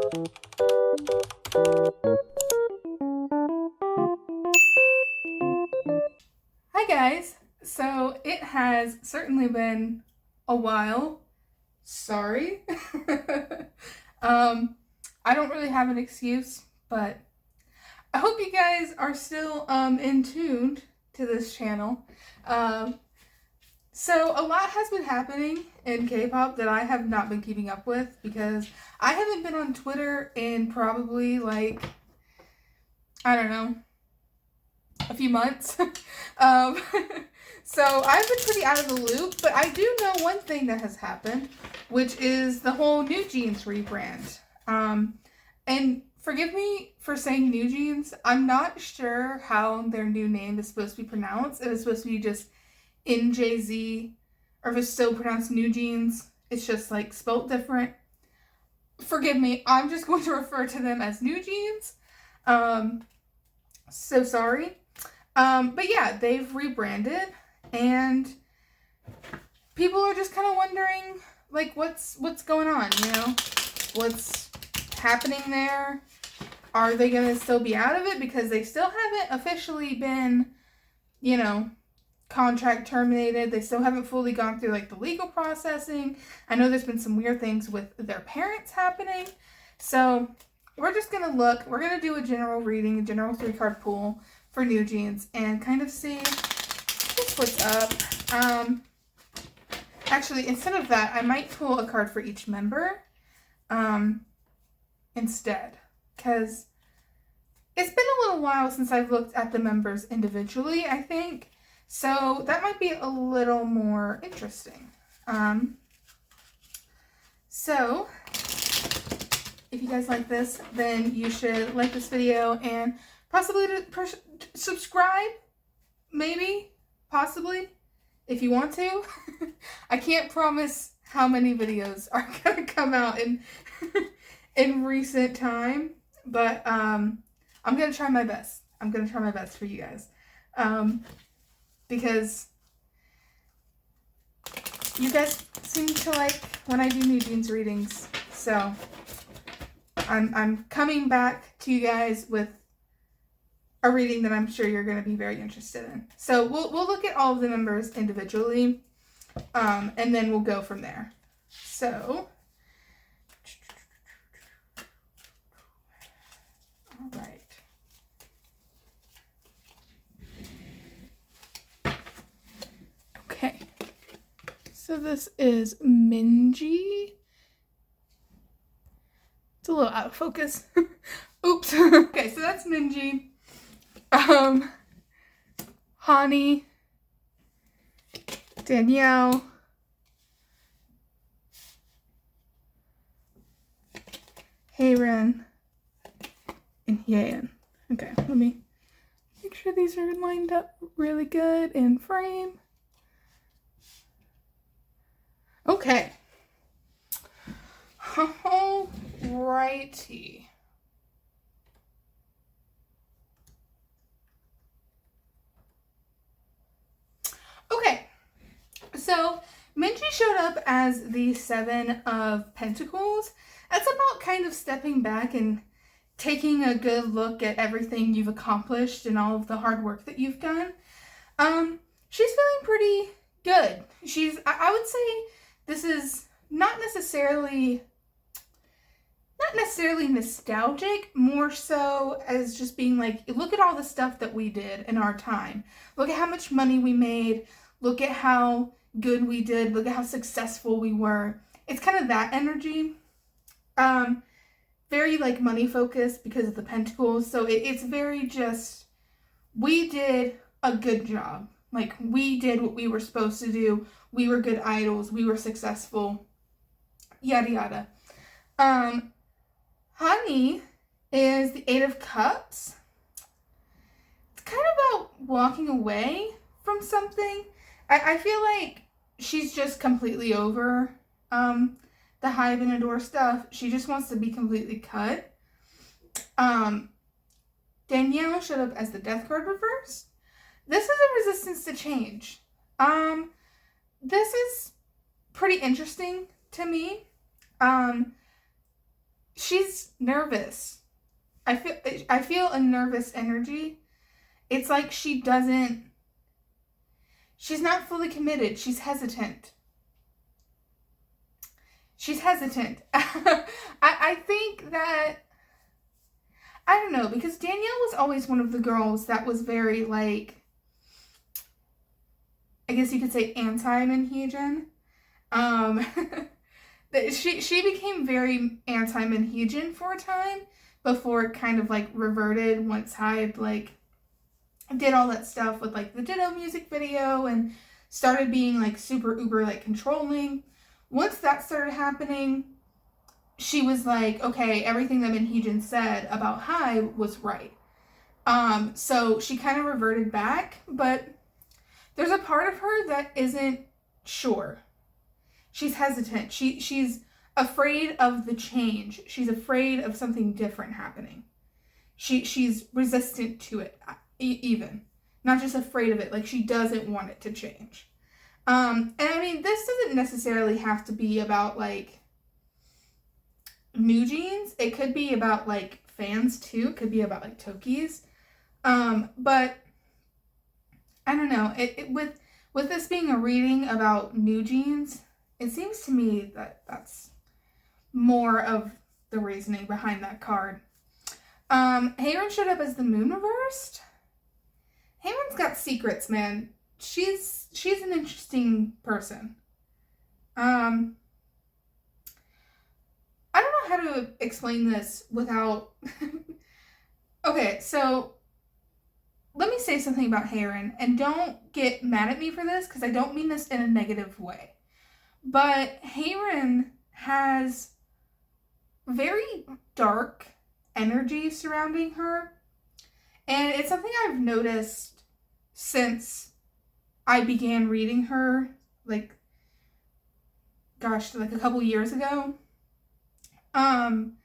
Hi guys, so it has certainly been a while. Sorry. I don't really have an excuse, but I hope you guys are still in tune to this channel. So a lot has been happening in K-pop that I have not been keeping up with because I haven't been on Twitter in probably like, I don't know, a few months. So I've been pretty out of the loop, but I do know one thing that has happened, which is the whole New Jeans rebrand. And forgive me for saying New Jeans. I'm not sure how their new name is supposed to be pronounced. If it's supposed to be just NJZ, or if it's still pronounced New Jeans. It's just like spelt different. Forgive me. I'm just going to refer to them as New Jeans. So sorry. But yeah, they've rebranded, and people are just kind of wondering, like, what's going on, you know? What's happening there? Are they going to still be out of it? Because they still haven't officially been, you know, contract terminated. They still haven't fully gone through, like, the legal processing. I know there's been some weird things with their parents happening. So we're just going to look. We're going to do a general reading, a general 3-card pool for New Jeans, and kind of see just what's up. Actually, instead of that, I might pull a card for each member instead, because it's been a little while since I've looked at the members individually, I think, so that might be a little more interesting. So if you guys like this, then you should like this video and possibly subscribe, maybe, possibly, if you want to. I can't promise how many videos are going to come out in recent time, but I'm going to try my best. I'm going to try my best for you guys, because you guys seem to like when I do New Jeans readings, so I'm coming back to you guys with a reading that I'm sure you're going to be very interested in. So we'll look at all of the members individually, and then we'll go from there. So, all right. Okay. So this is Minji. It's a little out of focus. Oops. Okay, so that's Minji. Hani, Danielle, Hayren, and Yan. Okay, let me make sure these are lined up really good in frame. Okay. Alrighty. Okay, so Minji showed up as the 7 of Pentacles. That's about kind of stepping back and taking a good look at everything you've accomplished and all of the hard work that you've done. She's feeling pretty good. I would say this is not necessarily nostalgic, more so as just being like, look at all the stuff that we did in our time. Look at how much money we made. Look at how good we did. Look at how successful we were. It's kind of that energy. Very like money focused because of the Pentacles. So it's very just, we did a good job. Like, we did what we were supposed to do. We were good idols. We were successful. Yada yada. Honey is the 8 of Cups. It's kind of about walking away from something. I feel like she's just completely over the Hive and Adore stuff. She just wants to be completely cut. Danielle showed up as the Death card reversed. This is a resistance to change. This is pretty interesting to me. she's nervous. I feel a nervous energy. It's like she's not fully committed. She's hesitant. I think that, I don't know, because Danielle was always one of the girls that was very, like, I guess you could say anti-Manhegan. She became very anti-Manhegan for a time before it kind of, like, reverted once Hyde, like, did all that stuff with, like, the Ditto music video and started being, like, super uber, like, controlling. Once that started happening, she was like, okay, everything that Manhegan said about Hyde was right. So she kind of reverted back, but there's a part of her that isn't sure. She's hesitant. She's afraid of the change. She's afraid of something different happening. She's resistant to it, even. Not just afraid of it, like she doesn't want it to change. And I mean, this doesn't necessarily have to be about, like, New Jeans. It could be about, like, fans too. It could be about, like, Tokies. But I don't know. With this being a reading about New Jeans, it seems to me that that's more of the reasoning behind that card. Hayron showed up as the moon reversed. Hayron's got secrets, man. She's an interesting person. I don't know how to explain this without... Okay, so let me say something about Hayron, and don't get mad at me for this, because I don't mean this in a negative way. But Hayron has very dark energy surrounding her, and it's something I've noticed since I began reading her, like, gosh, like a couple years ago. And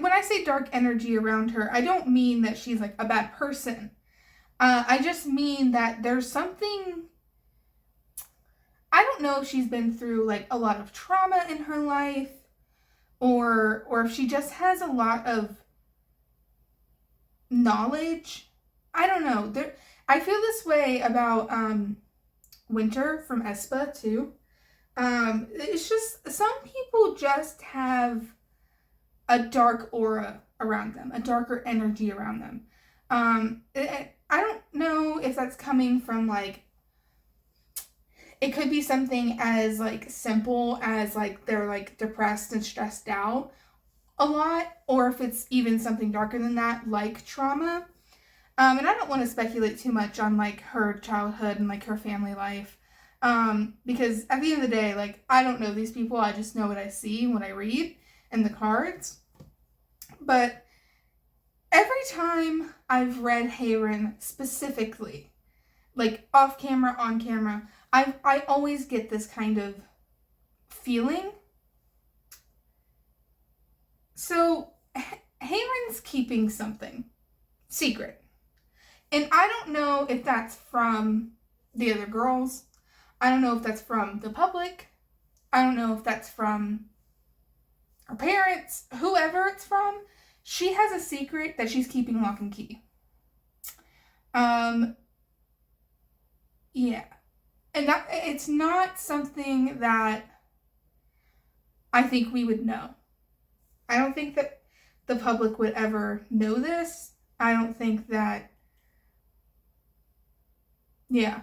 when I say dark energy around her, I don't mean that she's, like, a bad person. I just mean that there's something... I don't know if she's been through, like, a lot of trauma in her life, or if she just has a lot of knowledge. I don't know. I feel this way about Winter from Espa, too. It's just, some people just have a dark aura around them, a darker energy around them. I don't know if that's coming from, like, it could be something as, like, simple as, like, they're, like, depressed and stressed out a lot, or if it's even something darker than that, like trauma. And I don't want to speculate too much on, like, her childhood and, like, her family life. Because at the end of the day, like, I don't know these people. I just know what I see when I read and the cards. But every time I've read Hayron specifically, like, off camera, on camera, I always get this kind of feeling. So Hayron's keeping something secret. And I don't know if that's from the other girls. I don't know if that's from the public. I don't know if that's from her parents, whoever it's from. She has a secret that she's keeping lock and key. Yeah. And that it's not something that I think we would know. I don't think that the public would ever know this. I don't think that, yeah.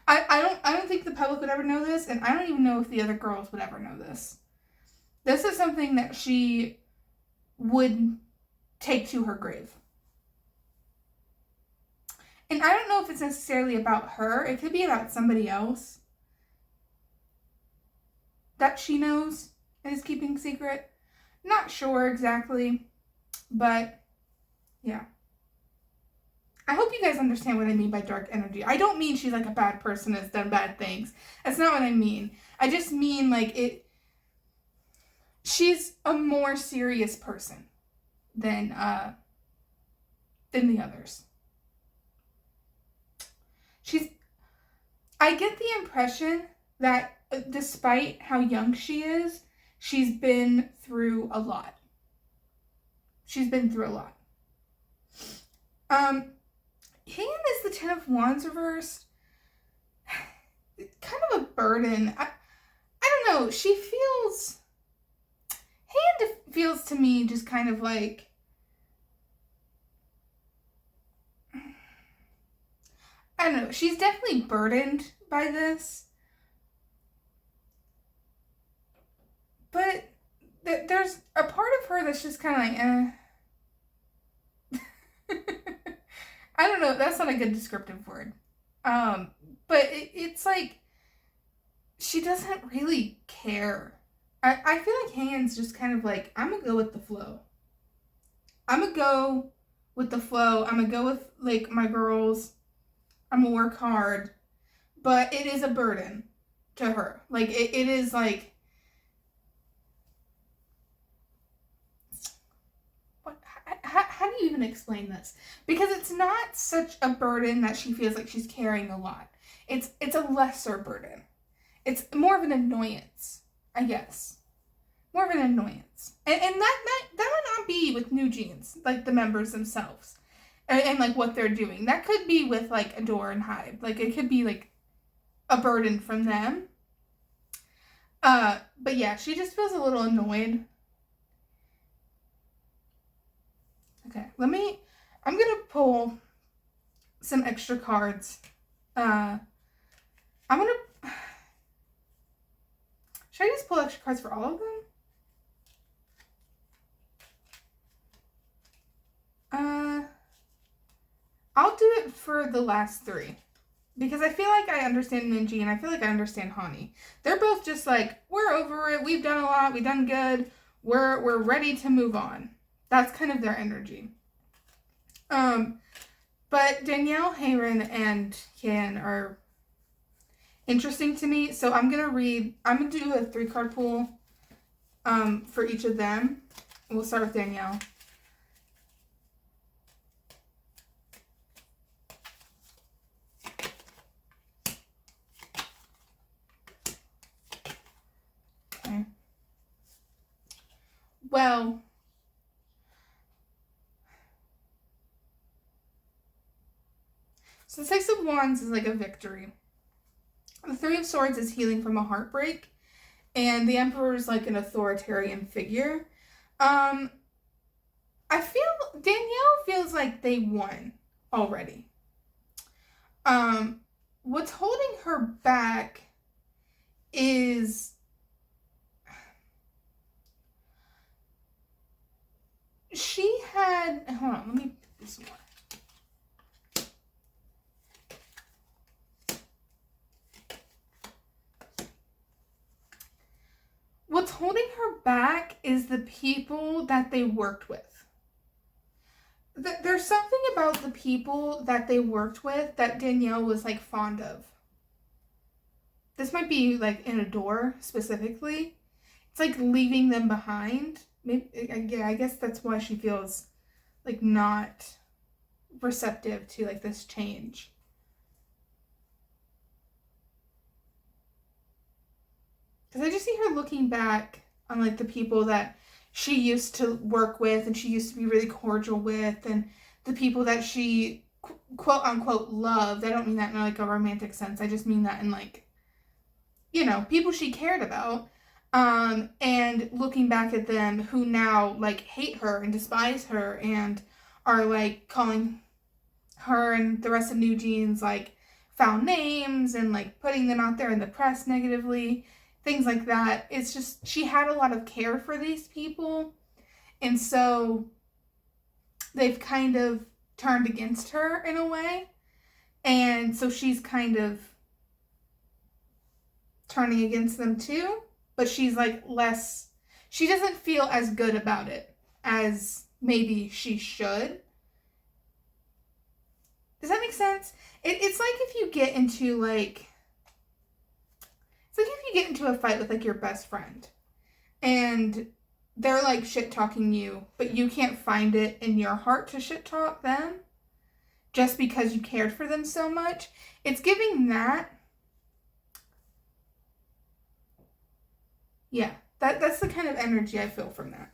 I don't think the public would ever know this, and I don't even know if the other girls would ever know this. This is something that she would take to her grave. And I don't know if it's necessarily about her. It could be about somebody else that she knows and is keeping secret. Not sure exactly, but yeah. I hope you guys understand what I mean by dark energy. I don't mean she's, like, a bad person that's done bad things. That's not what I mean. I just mean, like, she's a more serious person than the others. I get the impression that despite how young she is, she's been through a lot. She's been through a lot. Han is the Ten of Wands reversed. Kind of a burden. I don't know. She feels... Han feels to me just kind of like... I don't know. She's definitely burdened by this. But there's a part of her that's just kind of like, I don't know. That's not a good descriptive word. But it's like, she doesn't really care. I feel like Han's just kind of like, I'm going to go with the flow. I'm going to go with the flow. I'm going to go with, like, my girls. I'm going to work hard. But it is a burden to her. Like, it is like... How do you even explain this? Because it's not such a burden that she feels like she's carrying a lot. It's a lesser burden. It's more of an annoyance, I guess. More of an annoyance. And that might not be with New Jeans, like the members themselves. And like what they're doing. That could be with like Adore and Hyde. Like it could be like a burden from them. But yeah, she just feels a little annoyed. Okay, I'm gonna pull some extra cards. Should I just pull extra cards for all of them? I'll do it for the last three. Because I feel like I understand Minji and I feel like I understand Hani. They're both just like, we're over it, we've done a lot, we've done good, we're ready to move on. That's kind of their energy. But Danielle, Hayren, and Kian are interesting to me. So I'm going to do a 3-card pool for each of them. We'll start with Danielle. Okay. Well... So the Six of Wands is like a victory. The Three of Swords is healing from a heartbreak. And the Emperor is like an authoritarian figure. I feel Danielle feels like they won already. What's holding her back is she had... Hold on, let me put this more. What's holding her back is the people that they worked with. There's something about the people that they worked with that Danielle was like fond of. This might be like in Adore specifically. It's like leaving them behind. Maybe, yeah, I guess that's why she feels like not receptive to like this change. Because I just see her looking back on like the people that she used to work with and she used to be really cordial with, and the people that she quote unquote loved. I don't mean that in like a romantic sense. I just mean that in like, you know, people she cared about. And looking back at them who now like hate her and despise her and are like calling her and the rest of New Jeans like foul names and like putting them out there in the press negatively. Things like that. It's just, she had a lot of care for these people. And so they've kind of turned against her in a way. And so she's kind of turning against them too. But she's like less, she doesn't feel as good about it as maybe she should. Does that make sense? It's like if you get into like, it's like if you get into a fight with like your best friend and they're like shit talking you, but you can't find it in your heart to shit talk them just because you cared for them so much. It's giving that. Yeah, That's the kind of energy I feel from that.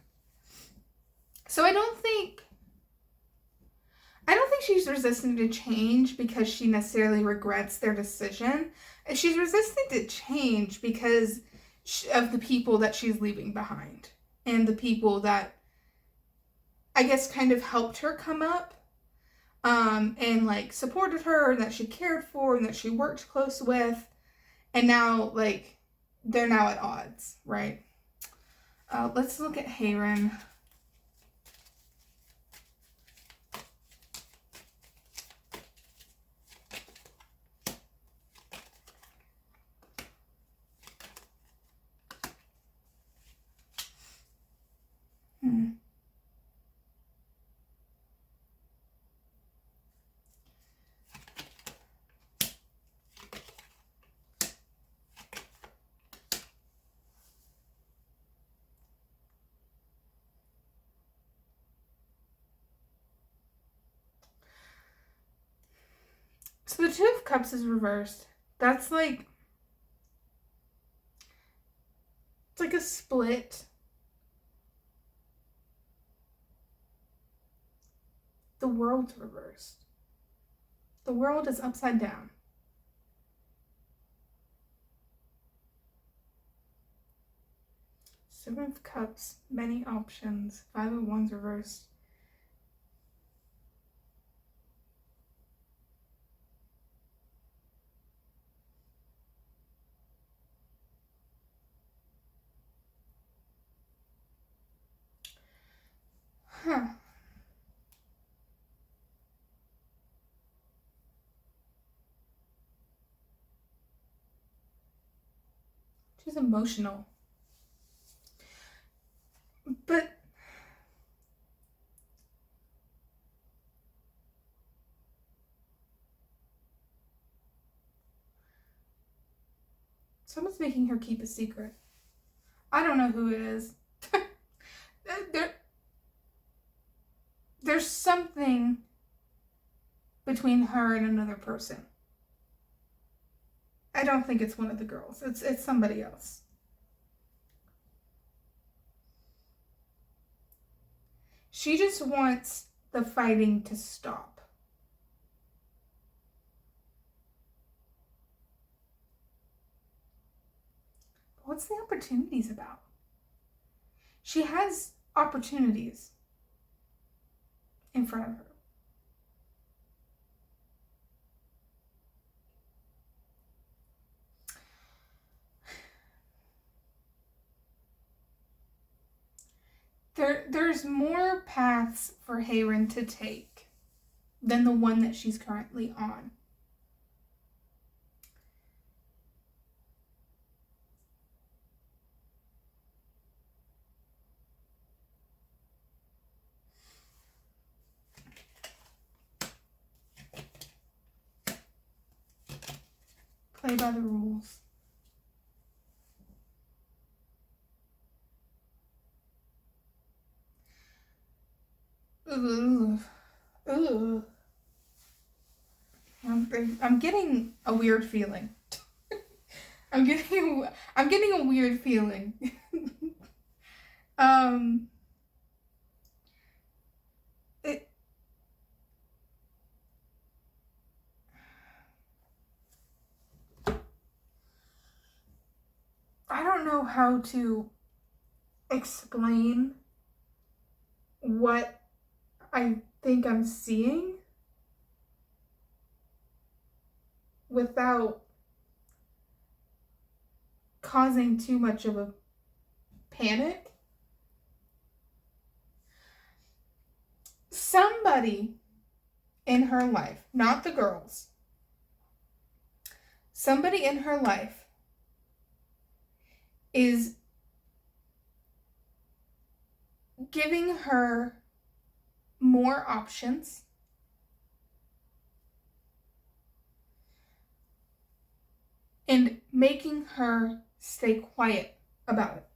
So I don't think she's resistant to change because she necessarily regrets their decision. She's resistant to change because of the people that she's leaving behind and the people that I guess kind of helped her come up, and like supported her and that she cared for and that she worked close with, and now like they're now at odds, right? Let's look at Hayren. So the Two of Cups is reversed. That's like, it's like a split. The world's reversed. The world is upside down. Seven of Cups, many options. Five of Wands reversed. Huh. She's emotional. But someone's making her keep a secret. I don't know who it is. There's something between her and another person. I don't think it's one of the girls. It's somebody else. She just wants the fighting to stop. What's the opportunities about? She has opportunities in front of her. There's more paths for Hayren to take than the one that she's currently on. Play by the rules. Ooh. Ooh. I'm getting a weird feeling. I'm getting a weird feeling. I don't know how to explain what I think I'm seeing without causing too much of a panic. Somebody in her life, not the girls, somebody in her life is giving her more options and making her stay quiet about it.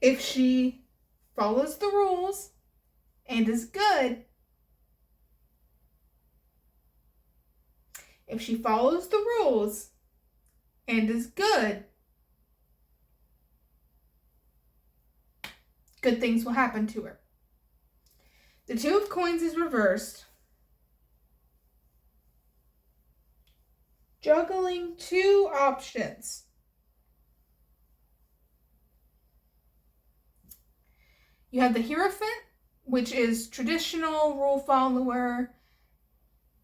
If she follows the rules and is good, if she follows the rules and is good, good things will happen to her. The Two of Coins is reversed. Juggling two options. You have the Hierophant, which is traditional, rule follower,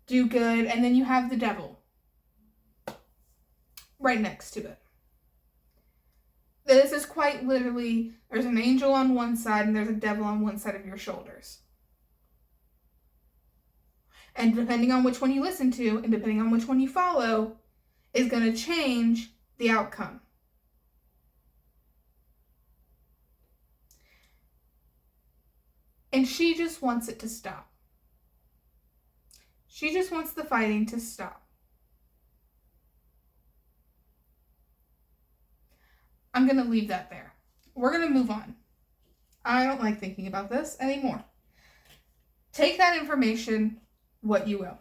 do good, and then you have the Devil right next to it. This is quite literally, there's an angel on one side and there's a devil on one side of your shoulders. And depending on which one you listen to and depending on which one you follow is going to change the outcome. And she just wants it to stop. She just wants the fighting to stop. I'm going to leave that there. We're going to move on. I don't like thinking about this anymore. Take that information what you will.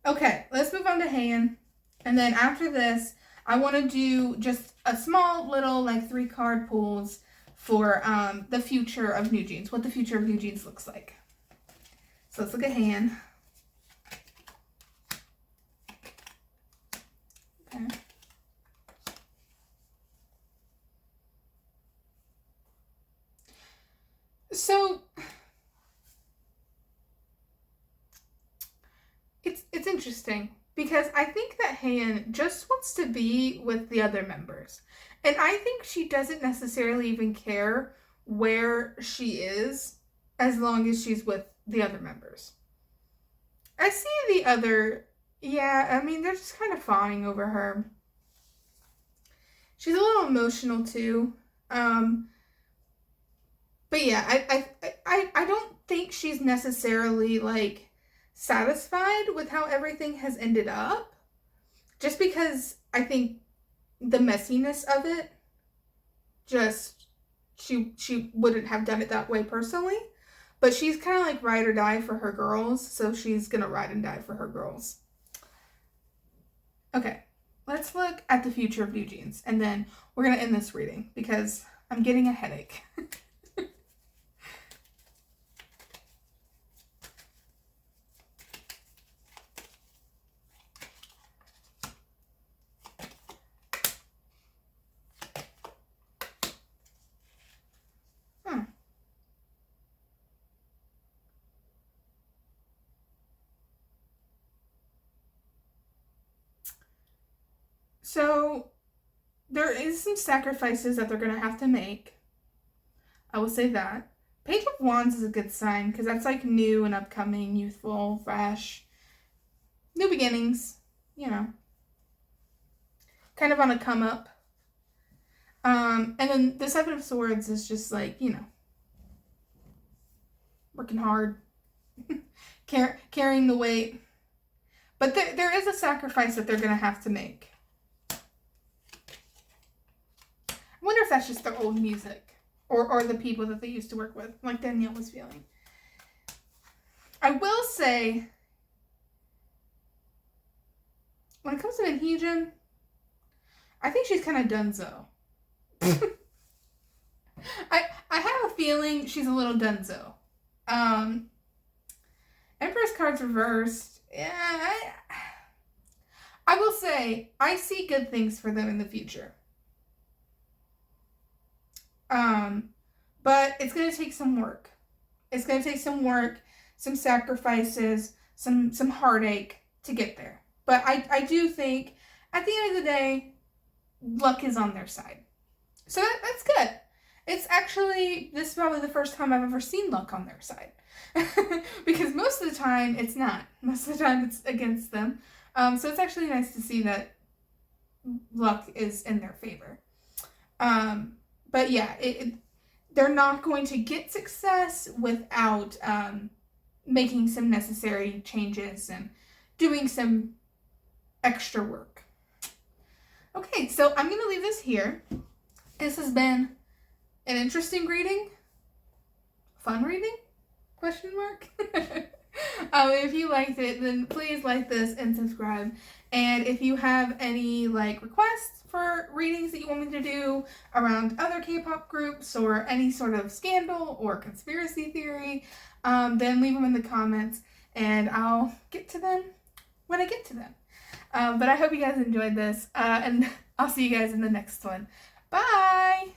Okay, let's move on to Han. And then after this, I want to do just a small little 3-card pulls for the future of New Jeans, what the future of New Jeans looks like. So let's look at Han. Okay. So it's interesting because I think that Han just wants to be with the other members. And I think she doesn't necessarily even care where she is as long as she's with the other members. I see the other, they're just kind of fawning over her. She's a little emotional too. But yeah, I don't think she's necessarily satisfied with how everything has ended up. Just because I think the messiness of it, she wouldn't have done it that way personally. But she's kind of ride or die for her girls, so she's gonna ride and die for her girls. Okay, let's look at the future of New Jeans, and then we're gonna end this reading because I'm getting a headache. So, there is some sacrifices that they're going to have to make. I will say that. Page of Wands is a good sign because that's new and upcoming, youthful, fresh. New beginnings, kind of on a come up. And then the Seven of Swords is just working hard, carrying the weight. But there is a sacrifice that they're going to have to make. I wonder if that's just their old music or the people that they used to work with, like Danielle was feeling. I will say, when it comes to Adhesion, I think she's kind of donezo. I have a feeling she's a little donezo. Empress card's reversed. Yeah, I will say, I see good things for them in the future. But it's going to take some work. It's going to take some work, some sacrifices, some heartache to get there. But I do think, at the end of the day, luck is on their side. So that's good. It's actually, this is probably the first time I've ever seen luck on their side. Because most of the time, it's not. Most of the time, it's against them. So it's actually nice to see that luck is in their favor. But yeah, they're not going to get success without making some necessary changes and doing some extra work. Okay, so I'm going to leave this here. This has been an interesting reading. Fun reading? Question mark? If you liked it, then please like this and subscribe. And if you have any like requests for readings that you want me to do around other K-pop groups or any sort of scandal or conspiracy theory, then leave them in the comments and I'll get to them when I get to them. But I hope you guys enjoyed this, and I'll see you guys in the next one. Bye!